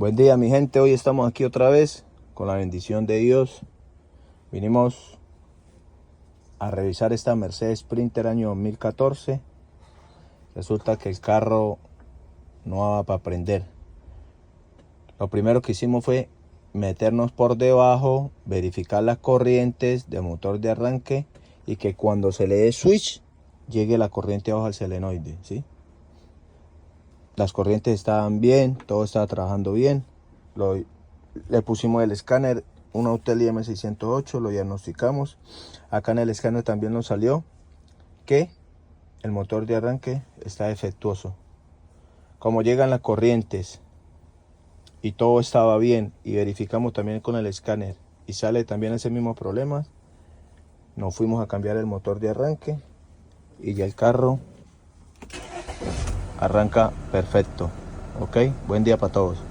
Buen día mi gente, hoy estamos aquí otra vez con la bendición de Dios. Vinimos a revisar esta Mercedes Sprinter año 2014. Resulta que el carro no va para prender. Lo primero que hicimos fue meternos por debajo, verificar las corrientes de motor de arranque y que cuando se le dé switch llegue la corriente abajo al solenoide, ¿sí? Las corrientes estaban bien, todo estaba trabajando bien. Le pusimos el escáner, un Autel IM608, lo diagnosticamos. Acá en el escáner también nos salió que el motor de arranque está defectuoso. Como llegan las corrientes y todo estaba bien y verificamos también con el escáner y sale también ese mismo problema, nos fuimos a cambiar el motor de arranque y ya el carro arranca perfecto. Ok, buen día para todos.